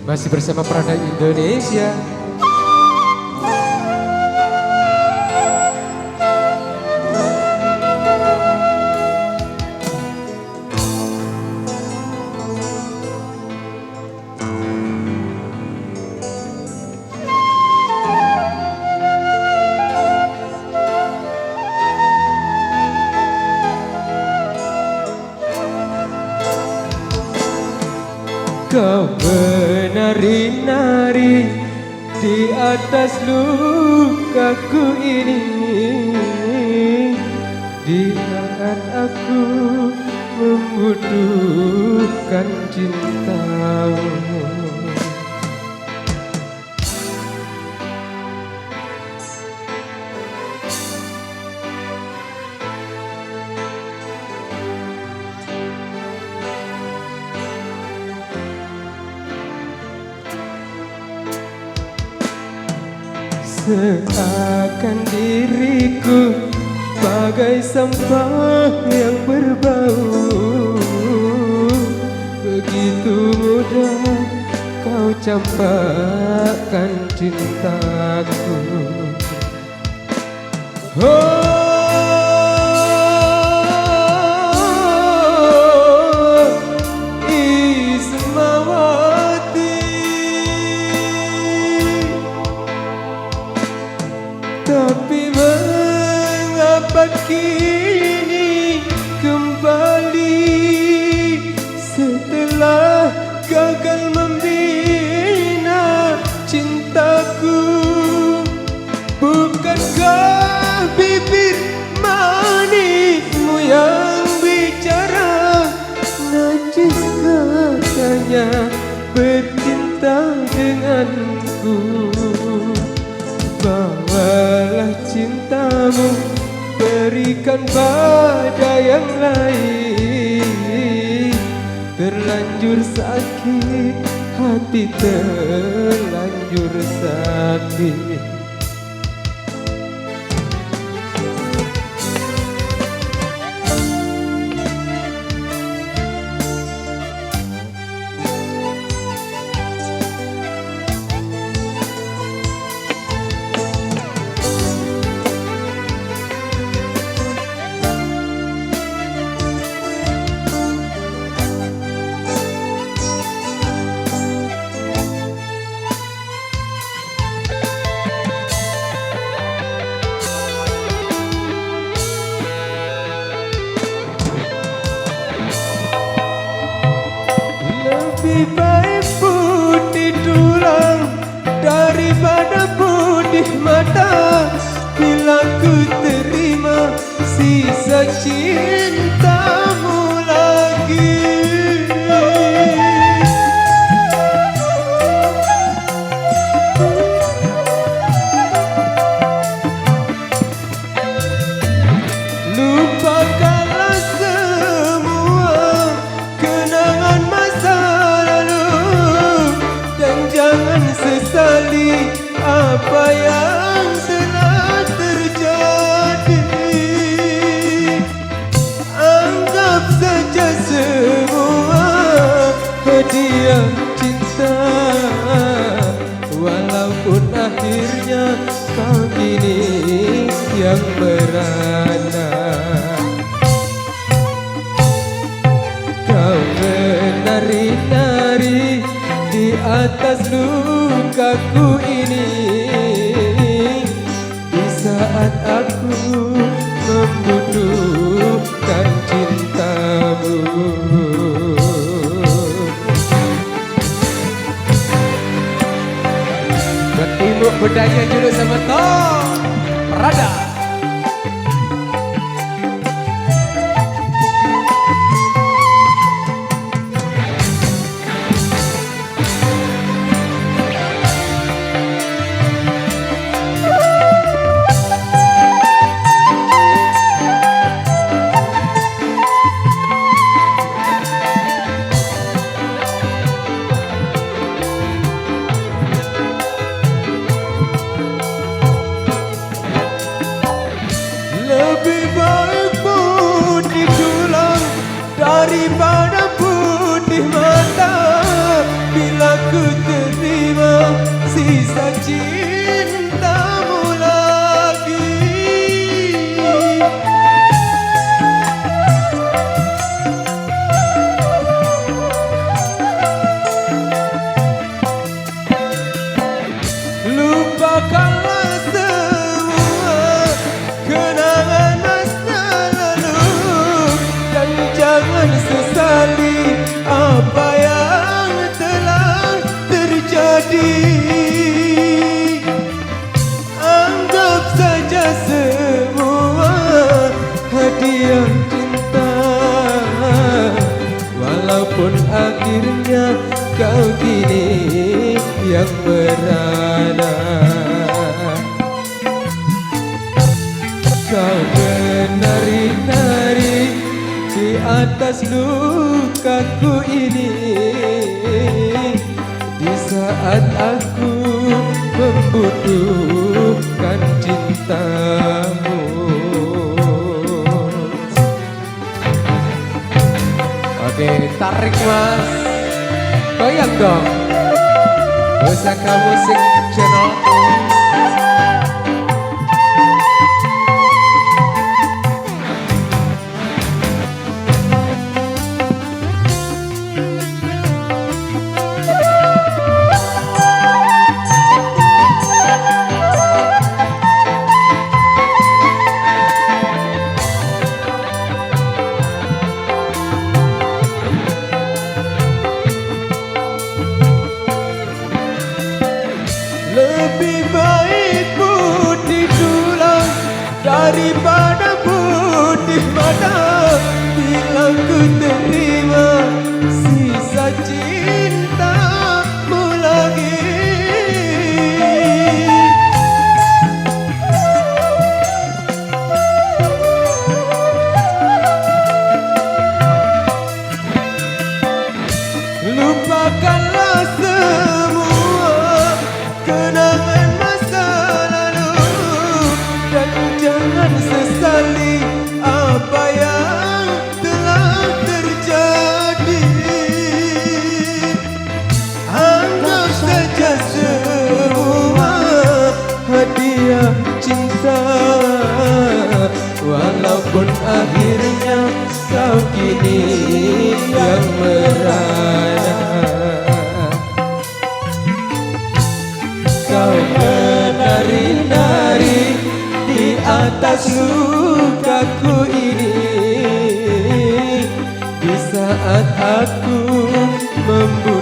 Masih bersama Prada Indonesia. Kau menari-nari di atas lukaku ini, di saat aku membutuhkan cintamu. Seakan diriku bagai sampah yang berbau, begitu mudah kau campakkan cintaku. Tapi mengapa kini kembali setelah gagal membina cintaku? Bukankah bibir manismu yang bicara, najis katanya bercinta denganku? Bawalah cintamu, berikan pada yang lain. Terlanjur sakit, hati terlanjur sakit. Lebih baik putih tulang daripada putih mata, bila ku terima sisa cintamu lagi. Lupakanlah semua kenangan masa lalu, dan jangan sesali apa yang telah terjadi. Anggap saja semua hadiah cinta, walaupun akhirnya kau kini yang merana. Kau menari-nari di atas lukaku ini, di saat aku membutuhkan cintamu. Bertimuk budaya judul sama Tom Prada. daripada putih mata bila ku jangan sesali apa yang telah terjadi. Anggap saja semua hadiah cinta, walaupun akhirnya kau kini yang berada. Kau menari-nari di atas lukaku ini, di saat aku membutuhkan cintamu. Oke, tarik mas, goyang dong. Pusaka Musik Channel. Lebih baik putih tulang daripada putih mata, bila ku terima sisa cintamu lagi. Lupakanlah semua kenangan masa lalu, dan jangan sesali apa yang telah terjadi. Anggap saja semua hadiah cinta, walaupun akhirnya kau kini yang merana. Kau menari-nari di atas lukaku ini, di saat aku membutuhkan